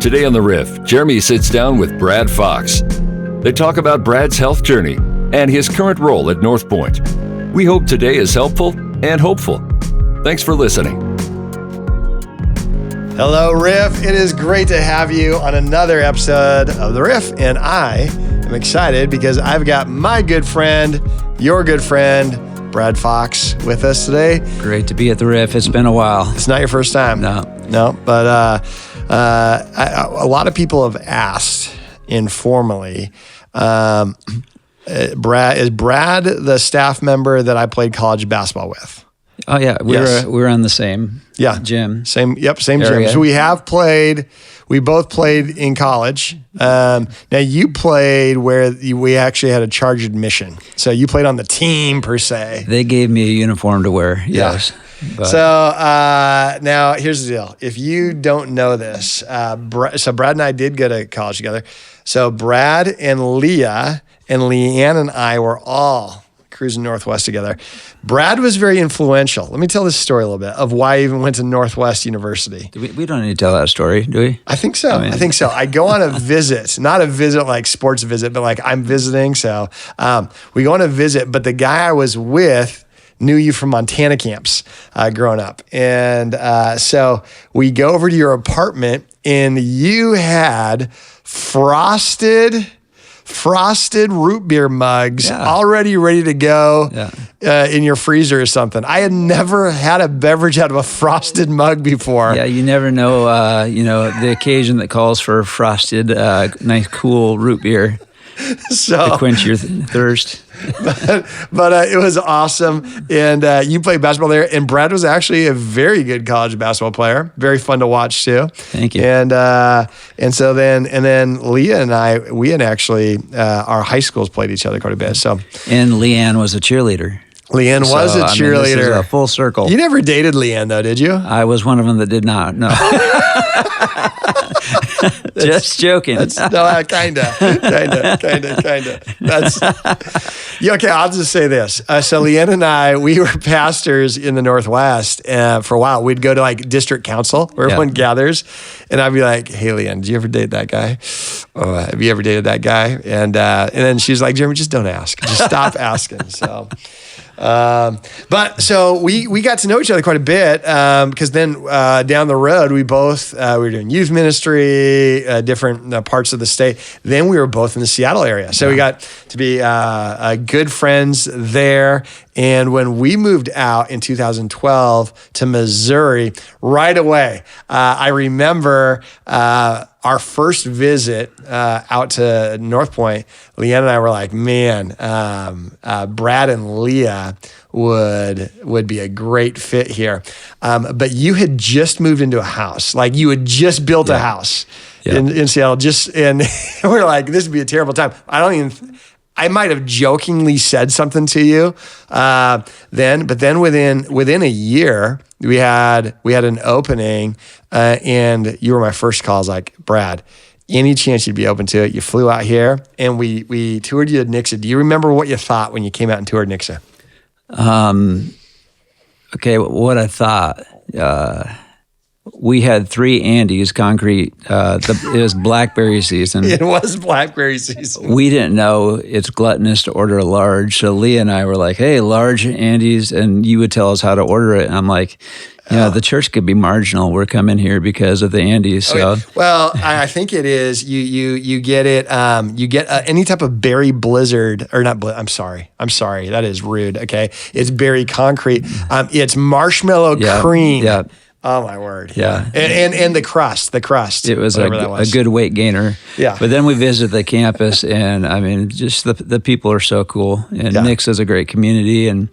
Today on the Riff, Jeremy sits down with Brad Fox. They talk about Brad's health journey and his current role at North Point. We hope today is helpful and hopeful. Thanks for listening. Hello, Riff. It is great to have you on another episode of The Riff, and I am excited because I've got my good friend, your good friend, Brad Fox, with us today. Great to be at The Riff. It's been a while. It's not your first time. No, but a lot of people have asked informally, is Brad the staff member that I played college basketball with? Oh yeah, we were on the same gym. Same gym. So we both played in college. Now you played where we actually had a charge admission. So you played on the team per se. They gave me a uniform to wear. Yes. But. So now here's the deal. If you don't know this, so Brad and I did go to college together. So Brad and Leah and Leanne and I were all cruising Northwest together. Brad was very influential. Let me tell this story a little bit of why I even went to Northwest University. We don't need to tell that story, do we? I think so. I think so. I go on a visit, not a visit like sports visit, but like I'm visiting. So we go on a visit, but the guy I was with knew you from Montana camps growing up. And so we go over to your apartment and you had frosted root beer mugs already ready to go in your freezer or something. I had never had a beverage out of a frosted mug before. Yeah, you never know, the occasion that calls for frosted, nice, cool root beer to quench your thirst. But it was awesome. And you played basketball there. And Brad was actually a very good college basketball player. Very fun to watch too. Thank you. And so then Leah and I, we had actually, our high schools played each other quite a bit. So. And Leanne was a cheerleast. Leanne was a cheerleader. This is a full circle. You never dated Leanne though, did you? I was one of them that did not, no. Just joking. Kinda. That's okay. I'll just say this. So Leanne and I, we were pastors in the Northwest for a while. We'd go to like district council where everyone gathers, and I'd be like, "Hey, Leanne, did you ever date that guy? Have you ever dated that guy?" And then she's like, "Jeremy, just don't ask. Just stop asking." So. But so we got to know each other quite a bit because then down the road we were doing youth ministry, different parts of the state. Then we were both in the Seattle area, so we got to be good friends there. And when we moved out in 2012 to Missouri, right away, I remember our first visit out to North Point. Leanne and I were like, man, Brad and Leah would be a great fit here. But you had just moved into a house. Like you had just built a house in Seattle. And we're like, this would be a terrible time. I might have jokingly said something to you then, but then within a year, we had an opening, and you were my first call. I was like, Brad, any chance you'd be open to it? You flew out here, and we toured you at Nixa. Do you remember what you thought when you came out and toured Nixa? Okay, what I thought. We had 3 Andes concrete. It was blackberry season. It was blackberry season. We didn't know it's gluttonous to order a large. So Leah and I were like, hey, large Andes. And you would tell us how to order it. And I'm like, the church could be marginal. We're coming here because of the Andes. So. Okay. Well, I think it is. You get it. You get any type of berry blizzard or not. I'm sorry. That is rude. Okay. It's berry concrete. It's marshmallow cream. Yeah. Oh my word! Yeah, and the crust. It was a good weight gainer. Yeah, but then we visited the campus, and I mean, just the people are so cool. And Nixa is a great community, and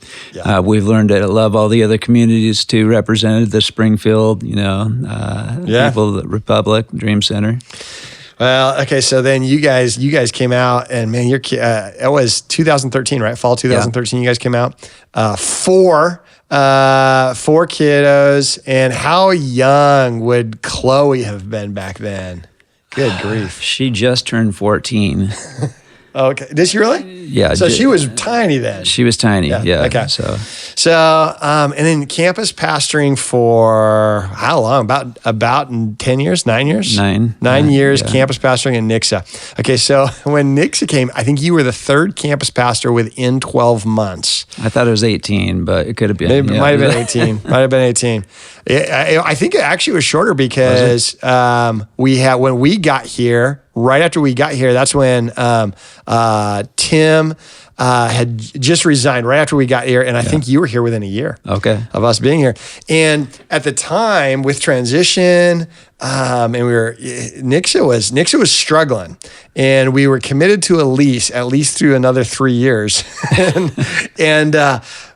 we've learned to love all the other communities too, represented the Springfield, people, the Republic, Dream Center. Well, okay, so then you guys came out, and man, it was 2013, right? Fall 2013. You guys came out. 4 kiddos. And how young would Chloe have been back then? Good grief. She just turned 14. Okay. Did she really? Yeah. So she was tiny then. She was tiny. Yeah. Okay. So, and then campus pastoring for how long? About 10 years, 9 years? 9 years campus pastoring in Nixa. Okay. So when Nixa came, I think you were the third campus pastor within 12 months. I thought it was 18, but it could have been. It might have been 18. Might have been 18. I think it actually was shorter because when we got here, right after we got here, that's when Tim had just resigned right after we got here. And I think you were here within a year of us being here. And at the time with transition, and Nixa was struggling, and we were committed to a lease at least through another 3 years. and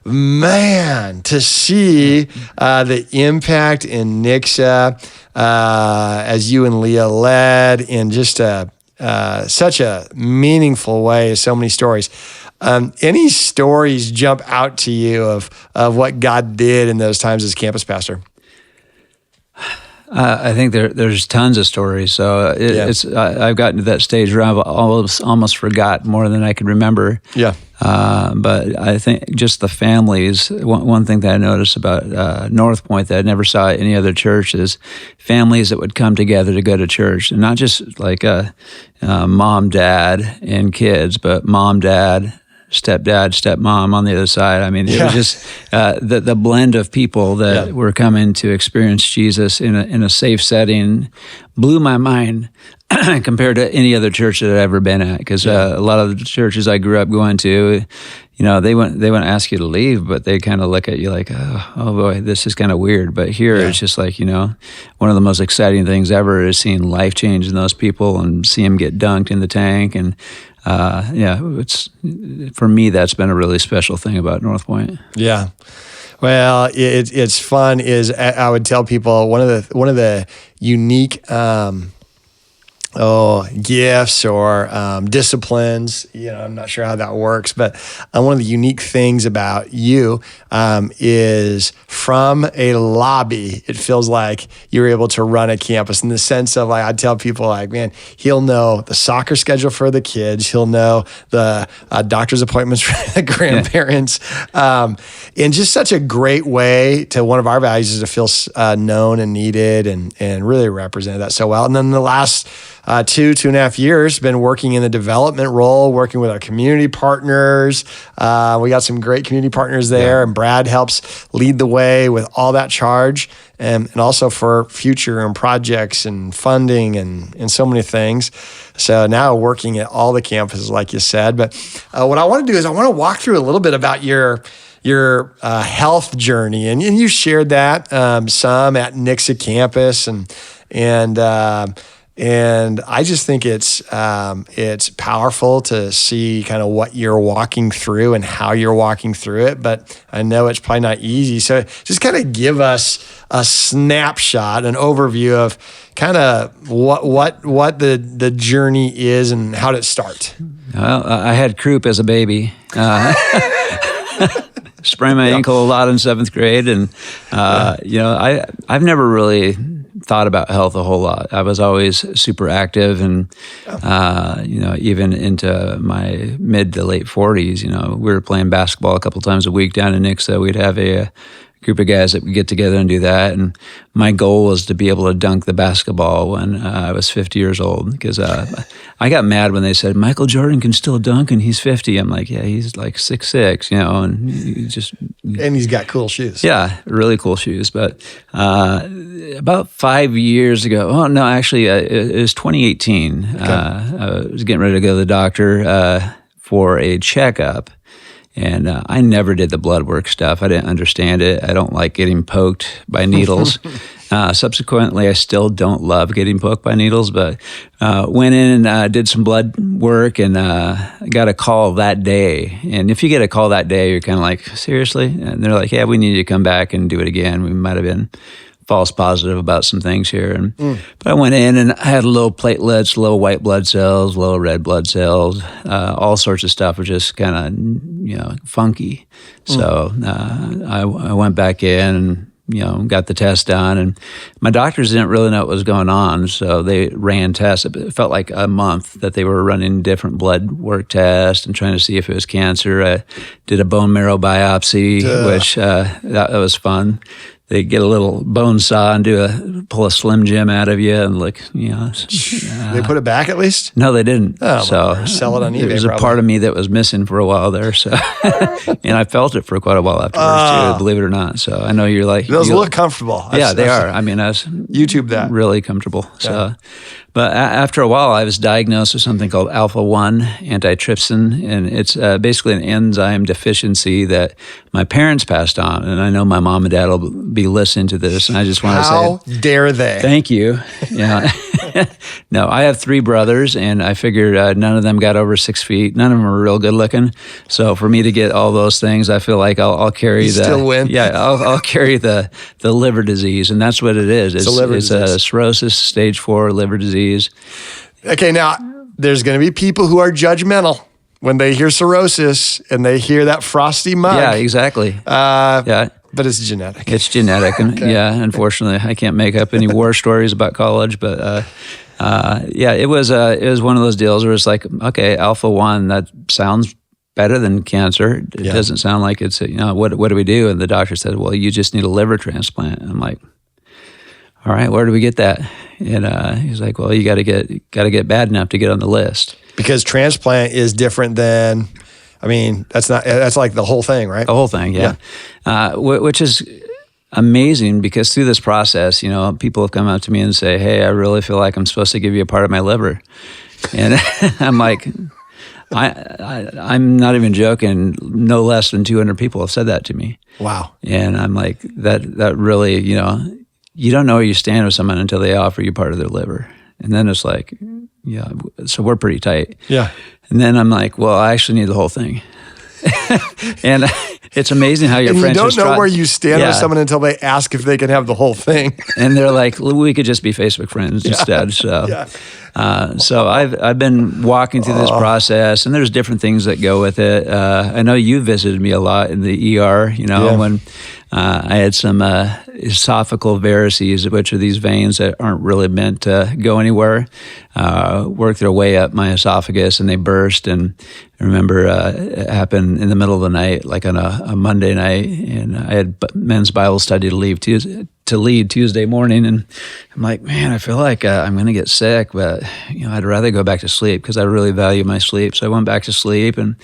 man, to see the impact in Nixa as you and Leah led in just such a meaningful way, so many stories. Any stories jump out to you of what God did in those times as campus pastor? I think there's tons of stories. So I've gotten to that stage where I've almost forgot more than I can remember. Yeah. But I think just the families, one thing that I noticed about North Point that I never saw at any other church is families that would come together to go to church. And not just like mom, dad, and kids, but mom, dad, stepdad, stepmom on the other side. I mean, it was just the blend of people that were coming to experience Jesus in a safe setting blew my mind compared to any other church that I've ever been at. Because a lot of the churches I grew up going to, they wouldn't ask you to leave, but they kind of look at you like, oh boy, this is kind of weird. But here it's just like, one of the most exciting things ever is seeing life change in those people and see them get dunked in the tank. And it's for me, that's been a really special thing about North Point. Yeah. Well, it's fun. Is I would tell people one of the unique gifts or disciplines. I'm not sure how that works, but one of the unique things about you is from a lobby, it feels like you're able to run a campus in the sense of, like, I tell people, like, man, he'll know the soccer schedule for the kids. He'll know the doctor's appointments for the grandparents. In just such a great way to one of our values is to feel known and needed and really represent that so well. And then the last 2.5 years, been working in the development role, working with our community partners. We got some great community partners there, and Brad helps lead the way with all that charge, and also for future and projects and funding and so many things. So now working at all the campuses, like you said. But what I want to do is I want to walk through a little bit about your health journey, and you shared that some at Nixa campus, and I just think it's powerful to see kind of what you're walking through and how you're walking through it. But I know it's probably not easy. So just kind of give us a snapshot, an overview of kind of what the journey is and how did it start. Well, I had croup as a baby. Sprained my ankle a lot in 7th grade, and I've never really thought about health a whole lot. I was always super active, and even into my mid to late 40s. We were playing basketball a couple times a week down in Nixa. We'd have a group of guys that would get together and do that. And my goal was to be able to dunk the basketball when I was 50 years old, because I got mad when they said, Michael Jordan can still dunk and he's 50. I'm like, yeah, he's like 6'6", and and he's got cool shoes. Yeah, really cool shoes. But about 5 years ago, it was 2018. Okay. I was getting ready to go to the doctor for a checkup. And I never did the blood work stuff. I didn't understand it. I don't like getting poked by needles. Subsequently, I still don't love getting poked by needles, but went in and did some blood work and got a call that day. And if you get a call that day, you're kind of like, seriously? And they're like, yeah, we need you to come back and do it again. We might have been false positive about some things here. But I went in and I had low platelets, low white blood cells, low red blood cells, all sorts of stuff was just kind of, funky. So I went back in and got the test done, and my doctors didn't really know what was going on, so they ran tests. It felt like a month that they were running different blood work tests and trying to see if it was cancer. I did a bone marrow biopsy, which that was fun. They get a little bone saw and pull a Slim Jim out of you and look, They put it back at least? No, they didn't. Oh, so sell it on eBay. There was a part of me that was missing for a while there. So, and I felt it for quite a while afterwards too, believe it or not. So I know you're like, those look comfortable. They are. I mean, I was YouTube that really comfortable. So, but after a while, I was diagnosed with something called alpha-1 antitrypsin, and it's basically an enzyme deficiency that my parents passed on. And I know my mom and dad will be listening to this, and I just want to say, how dare they? Thank you. Yeah. No, I have 3 brothers, and I figured none of them got over 6 feet. None of them are real good looking. So for me to get all those things, I feel like I'll carry still win. Yeah, I'll carry the liver disease, and that's what it is. It's a cirrhosis, stage 4 liver disease. Okay, now there's going to be people who are judgmental when they hear cirrhosis and they hear that frosty mug. Yeah, exactly. But it's genetic. It's genetic, and unfortunately, I can't make up any war stories about college. But it was one of those deals where it's like, okay, alpha-1, that sounds better than cancer. It doesn't sound like it's what do we do? And the doctor said, well, you just need a liver transplant. And I'm like, all right, where do we get that? And he's like, well, you got to get bad enough to get on the list. Because transplant is different than, that's like the whole thing, right? The whole thing, yeah. Which is amazing because through this process, people have come up to me and say, hey, I really feel like I'm supposed to give you a part of my liver. And I'm like, I'm not even joking. No less than 200 people have said that to me. Wow. And I'm like, that really, you don't know where you stand with someone until they offer you part of their liver. And then it's like, so we're pretty tight. Yeah. And then I'm like, well, I actually need the whole thing. And it's amazing how your friends you don't know where you stand with someone until they ask if they can have the whole thing. And they're like, we could just be Facebook friends instead. So, so I've been walking through this process, and there's different things that go with it. I know you visited me a lot in the ER, when I had some esophageal varices, which are these veins that aren't really meant to go anywhere, work their way up my esophagus, and they burst. And I remember it happened in the middle of the night, like on a Monday night, and I had men's Bible study to lead Tuesday morning, and I'm like, man, I feel like I'm going to get sick, but I'd rather go back to sleep because I really value my sleep. So I went back to sleep and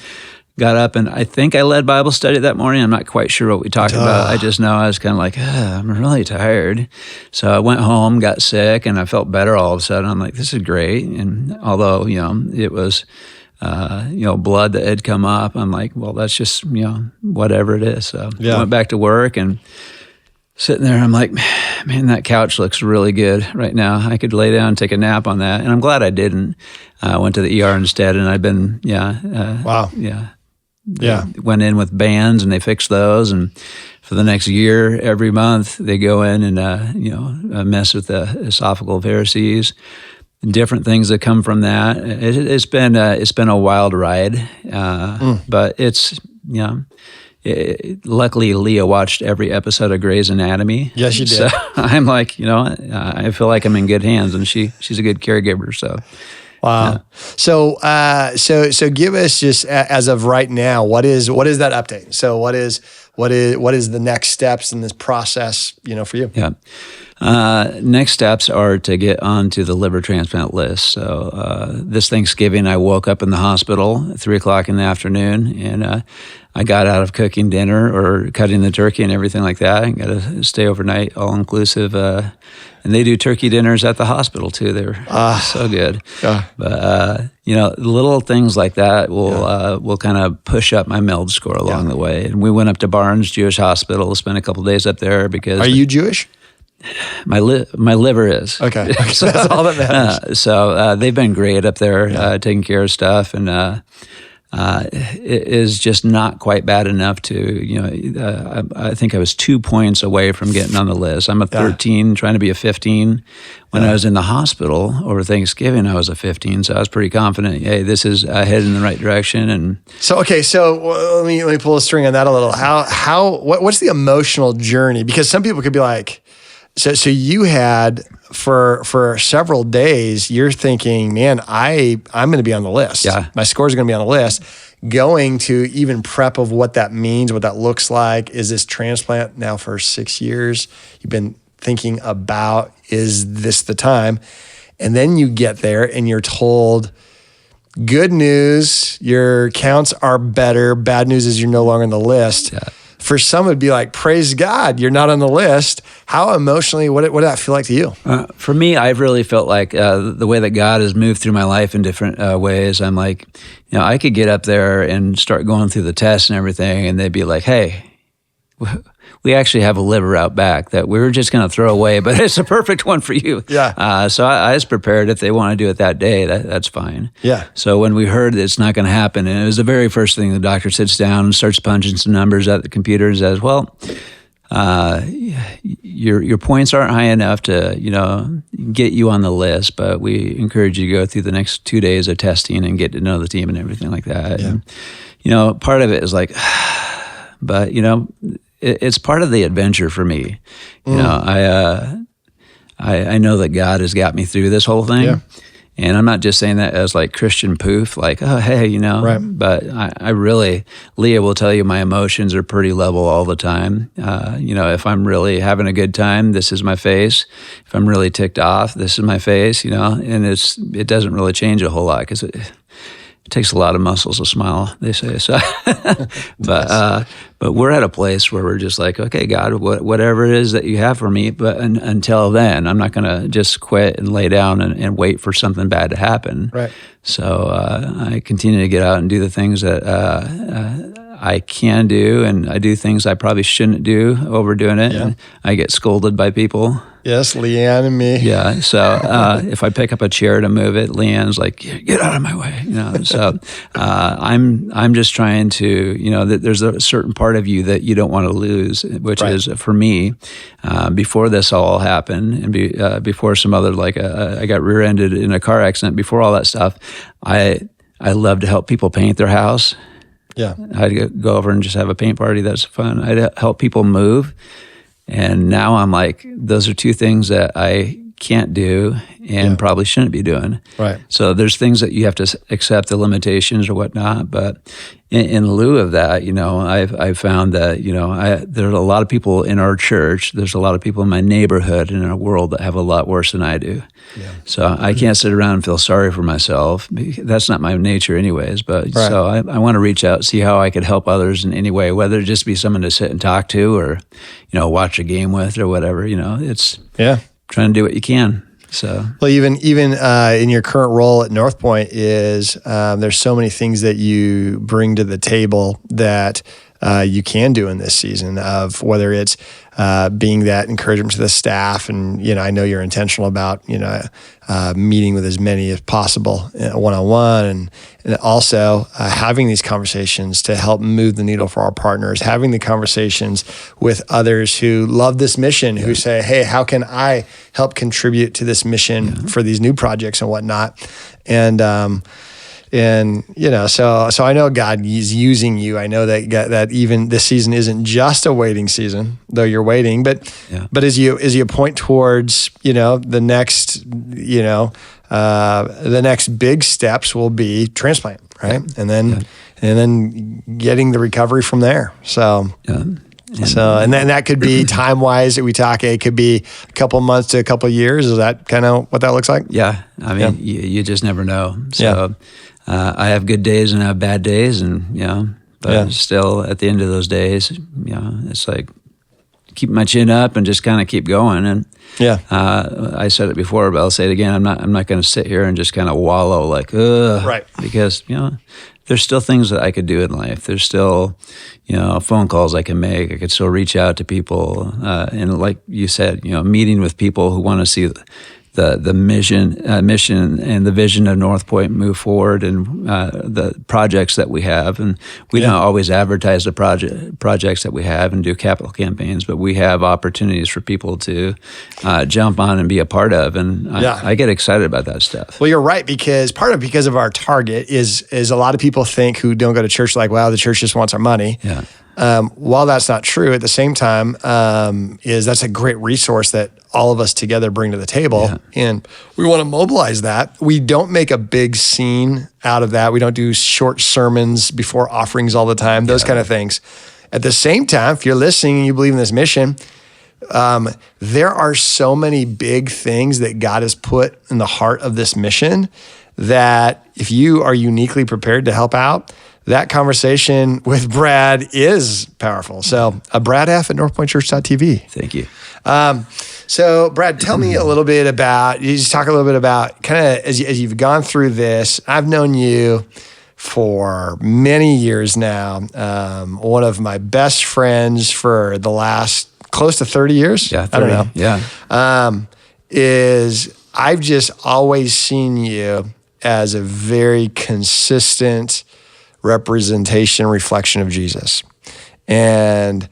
got up, and I think I led Bible study that morning. I'm not quite sure what we talked about. I just know I was kind of like, I'm really tired. So I went home, got sick, and I felt better all of a sudden. I'm like, this is great. And although, it was, blood that had come up, I'm like, well, that's just, whatever it is. So I went back to work and sitting there, I'm like, man, that couch looks really good right now. I could lay down and take a nap on that. And I'm glad I didn't. I went to the ER instead, and I've been, wow. Yeah. Went in with bands, and they fixed those. And for the next year, every month, they go in and, mess with the esophageal varices, different things that come from that. It's been a wild ride, but it's, luckily, Leah watched every episode of Grey's Anatomy. Yes, she did. So I'm like, I feel like I'm in good hands, and she's a good caregiver. So, wow. Yeah. So give us just as of right now, what is that update? So what is the next steps in this process? For you? Yeah. Next steps are to get onto the liver transplant list. So this Thanksgiving, I woke up in the hospital at 3:00 in the afternoon, and I got out of cooking dinner or cutting the turkey and everything like that. I got to stay overnight, all inclusive. And they do turkey dinners at the hospital too. They're so good. Yeah. But little things like that will kind of push up my MELD score along the way. And we went up to Barnes Jewish Hospital, spent a couple days up there because. Are you Jewish? My liver is. Okay. So that's all that matters. So they've been great up there, taking care of stuff. And is just not quite bad enough to, I think I was 2 points away from getting on the list. I'm a 13, trying to be a 15. When I was in the hospital over Thanksgiving, I was a 15, so I was pretty confident. Hey, this is headed in the right direction. And so let me pull a string on that a little. What's the emotional journey? Because some people could be like, so you had for several days, you're thinking, man, I'm going to be on the list. Yeah, my scores are going to be on the list. Going to even prep of what that means, what that looks like. Is this transplant now for 6 years? You've been thinking about, is this the time? And then you get there and you're told, good news, your counts are better. Bad news is you're no longer on the list. Yeah. For some, it'd be like, praise God, you're not on the list. How emotionally, what did that feel like to you? For me, I've really felt like the way that God has moved through my life in different ways. I'm like, I could get up there and start going through the tests and everything, and they'd be like, hey, we actually have a liver out back that we were just going to throw away, but it's a perfect one for you. Yeah. So I was prepared. If they want to do it that day, that's fine. Yeah. So when we heard that it's not going to happen, and it was the very first thing, the doctor sits down and starts punching some numbers at the computer and says, well, your points aren't high enough to, get you on the list, but we encourage you to go through the next 2 days of testing and get to know the team and everything like that. Yeah. And, part of it is like, but, it's part of the adventure for me. I know that God has got me through this whole thing. Yeah. And I'm not just saying that as like Christian poof, like, oh, hey, Right. But I really, Leah will tell you my emotions are pretty level all the time. If I'm really having a good time, this is my face. If I'm really ticked off, this is my face, and it doesn't really change a whole lot because it takes a lot of muscles to smile, they say. So, but we're at a place where we're just like, okay, God, whatever it is that you have for me. But until then, I'm not going to just quit and lay down and wait for something bad to happen. Right. So I continue to get out and do the things that I can do, and I do things I probably shouldn't do, overdoing it. Yeah. And I get scolded by people. Yes, Leanne and me. Yeah. So if I pick up a chair to move it, Leanne's like, "Get out of my way." So I'm just trying to, that there's a certain part of you that you don't want to lose, which Right. is for me. Before this all happened, and before some other I got rear-ended in a car accident. Before all that stuff, I love to help people paint their house. Yeah. I'd go over and just have a paint party. That's fun. I'd help people move. And now I'm like, those are two things that I can't do and probably shouldn't be doing. Right. So there's things that you have to accept the limitations or whatnot. But in lieu of that, I've found that, there's a lot of people in our church, there's a lot of people in my neighborhood and in our world that have a lot worse than I do. Yeah. So I can't sit around and feel sorry for myself. That's not my nature anyways. But Right. so I want to reach out, see how I could help others in any way, whether it just be someone to sit and talk to or, watch a game with or whatever, it's trying to do what you can. So, well, even in your current role at North Point is there's so many things that you bring to the table that you can do in this season, of whether it's being that encouragement to the staff, and I know you're intentional about meeting with as many as possible one-on-one, and also having these conversations to help move the needle for our partners, having the conversations with others who love this mission, who say, hey, how can I help contribute to this mission for these new projects and whatnot. So I know God is using you. I know that even this season isn't just a waiting season, though you're waiting. But as you point towards the next big steps will be transplant, right? And then getting the recovery from there. So. Yeah. And then that could be time-wise that we talk. It could be a couple months to a couple of years. Is that kind of what that looks like? Yeah. I mean, you just never know. So I have good days and I have bad days, and still at the end of those days, it's like keep my chin up and just kind of keep going. And I said it before, but I'll say it again. I'm not going to sit here and just kind of wallow like, ugh, right? Because there's still things that I could do in life. There's still, phone calls I can make. I could still reach out to people. And like you said, meeting with people who want to see the mission and the vision of North Point move forward, and the projects that we have. And we don't always advertise the projects that we have and do capital campaigns, but we have opportunities for people to jump on and be a part of. And I get excited about that stuff. Well, you're right, because because of our target is a lot of people think who don't go to church like, wow, the church just wants our money. Yeah. While that's not true, at the same time, that's a great resource that all of us together bring to the table. Yeah. And we want to mobilize that. We don't make a big scene out of that. We don't do short sermons before offerings all the time, those kind of things. At the same time, if you're listening and you believe in this mission, there are so many big things that God has put in the heart of this mission that if you are uniquely prepared to help out, that conversation with Brad is powerful. So Brad F. at northpointchurch.tv. Thank you. So Brad, tell me a little bit about, you just talk a little bit about kind of as you've gone through this. I've known you for many years now. One of my best friends for the last close to 30 years. Yeah, 30. I don't know. Yeah. Is I've just always seen you as a very consistent representation, reflection of Jesus. And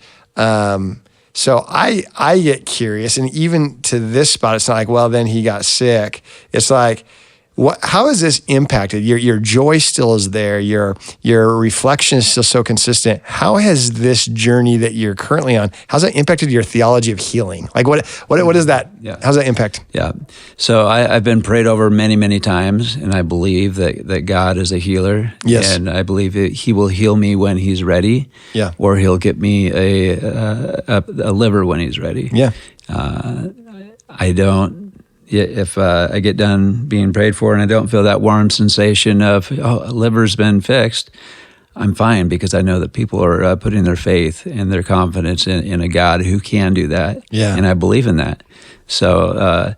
so I get curious, and even to this spot, it's not like, well, then he got sick. It's like, how has this impacted? Your joy still is there. Your reflection is still so consistent. How has this journey that you're currently on, how's that impacted your theology of healing? Like what is that? Yeah. How's that impact? Yeah. So I've been prayed over many, many times, and I believe that God is a healer. Yes. And I believe he will heal me when he's ready. Yeah. Or he'll get me a liver when he's ready. Yeah. If I get done being prayed for and I don't feel that warm sensation of, liver's been fixed, I'm fine, because I know that people are putting their faith and their confidence in a God who can do that. Yeah. And I believe in that. So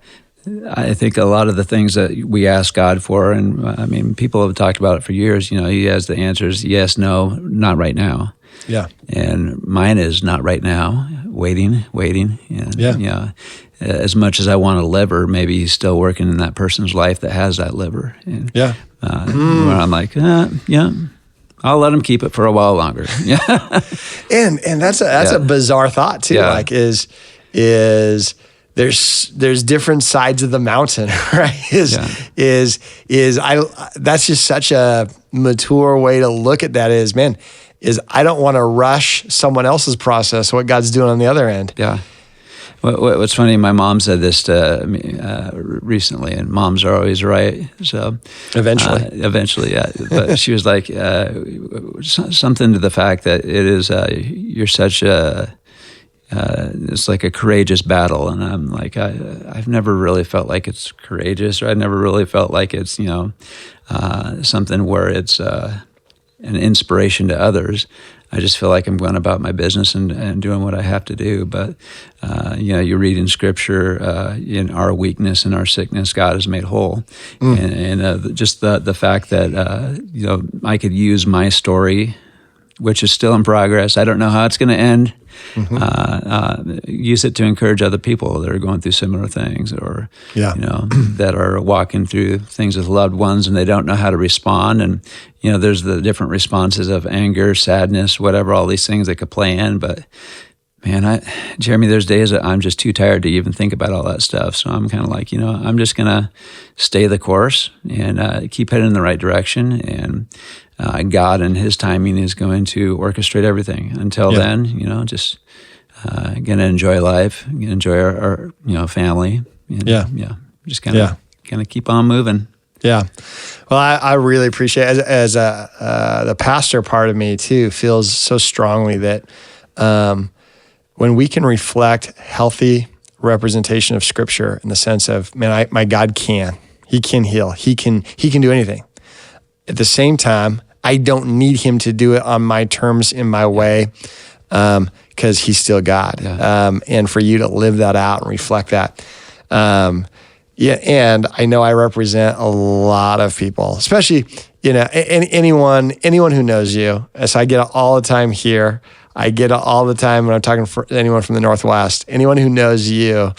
I think a lot of the things that we ask God for, and I mean, people have talked about it for years, he has the answers, yes, no, not right now. Yeah. And mine is not right now, waiting. And, as much as I want a liver, maybe he's still working in that person's life that has that liver. And, where I'm like, I'll let him keep it for a while longer. Yeah. And that's a bizarre thought too. Yeah. Like is there's different sides of the mountain, right? That's just such a mature way to look at that is I don't want to rush someone else's process, what God's doing on the other end. Yeah. What's funny, my mom said this to me recently, and moms are always right. So eventually, yeah. But she was like something to the fact that it is you're such a it's like a courageous battle, and I'm like I've never really felt like it's courageous, or I never really felt like it's something where it's an inspiration to others. I just feel like I'm going about my business and doing what I have to do. But, you read in Scripture, in our weakness and our sickness, God is made whole. And just the fact that, I could use my story, which is still in progress. I don't know how it's going to end. Use it to encourage other people that are going through similar things, or that are walking through things with loved ones and they don't know how to respond. And there's the different responses of anger, sadness, whatever, all these things that could play in. But man, Jeremy, there's days that I'm just too tired to even think about all that stuff. So I'm kind of like, I'm just gonna stay the course and keep heading in the right direction. And God and His timing is going to orchestrate everything. Until then, just gonna enjoy life, enjoy our family. And, just kind of keep on moving. Yeah. Well, I really appreciate it. As the pastor part of me too feels so strongly that when we can reflect healthy representation of Scripture in the sense of, my God He can heal. He can do anything. At the same time, I don't need Him to do it on my terms, in my way, because He's still God. Yeah. And for you to live that out and reflect that. And I know I represent a lot of people, especially, anyone who knows you. So I get it all the time here. I get it all the time when I'm talking for anyone from the Northwest. Anyone who knows you,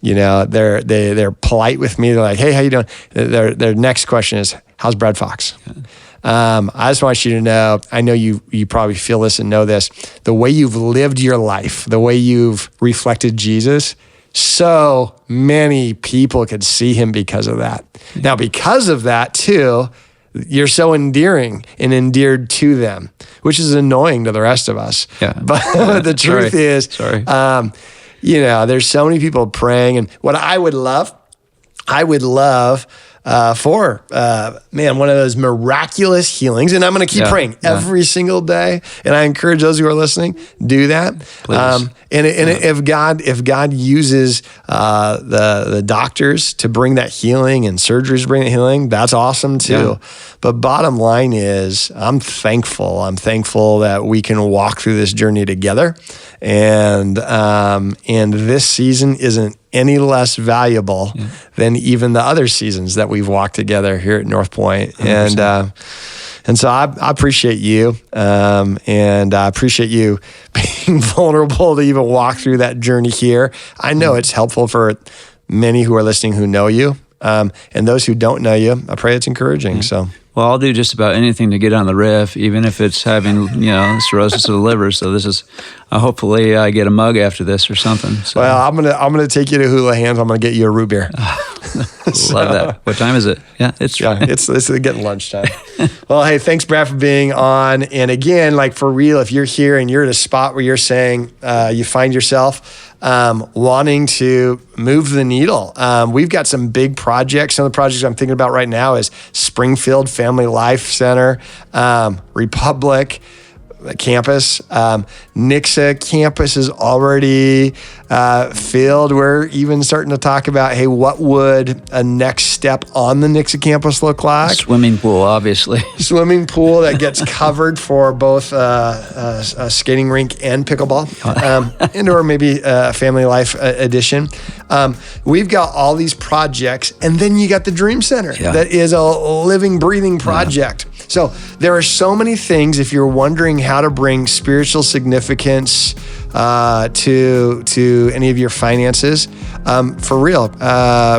they're polite with me. They're like, hey, how you doing? Their next question is, how's Brad Fox? I just want you to know, I know you probably feel this and know this, the way you've lived your life, the way you've reflected Jesus, so many people could see him because of that. Now, because of that too, you're so endearing and endeared to them, which is annoying to the rest of us. Yeah. But the truth is, there's so many people praying, and what I would love for one of those miraculous healings, and I'm going to keep praying every single day. And I encourage those who are listening, do that. If God uses the doctors to bring that healing and surgeries to bring that healing, that's awesome too. Yeah. But bottom line is, I'm thankful. I'm thankful that we can walk through this journey together, and this season isn't any less valuable than even the other seasons that we've walked together here at North Point. 100%. And so I appreciate you, and I appreciate you being vulnerable to even walk through that journey here. I know it's helpful for many who are listening who know you, and those who don't know you, I pray it's encouraging. Yeah. So. Well, I'll do just about anything to get on the Riff, even if it's having, cirrhosis of the liver. So this is, hopefully I get a mug after this or something. So. Well, I'm gonna take you to Hula Hands. I'm gonna get you a root beer. Love that. What time is it? Yeah, it's getting lunchtime. Well, hey, thanks, Brad, for being on. And again, like for real, if you're here and you're at a spot where you're saying you find yourself wanting to move the needle, we've got some big projects. Some of the projects I'm thinking about right now is Springfield Family Life Center, Republic campus. Nixa campus is already filled. We're even starting to talk about, hey, what would a next step on the Nixa campus look like? Swimming pool, obviously. Swimming pool that gets covered for both a skating rink and pickleball, and or maybe a family life edition. We've got all these projects, and then you got the Dream Center that is a living, breathing project. Yeah. So there are so many things. If you're wondering how to bring spiritual significance to any of your finances, for real,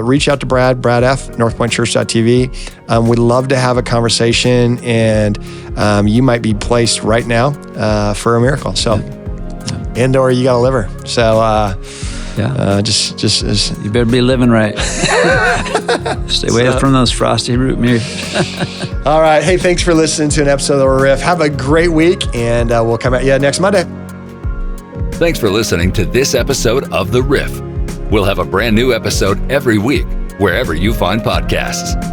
reach out to Brad F, northpointchurch.tv. We'd love to have a conversation, and you might be placed right now for a miracle. So, and or you got a liver. So, just you better be living right. Stay away from those frosty root beers. All right. Hey, thanks for listening to an episode of The Riff. Have a great week, and we'll come at you next Monday. Thanks for listening to this episode of The Riff. We'll have a brand new episode every week, wherever you find podcasts.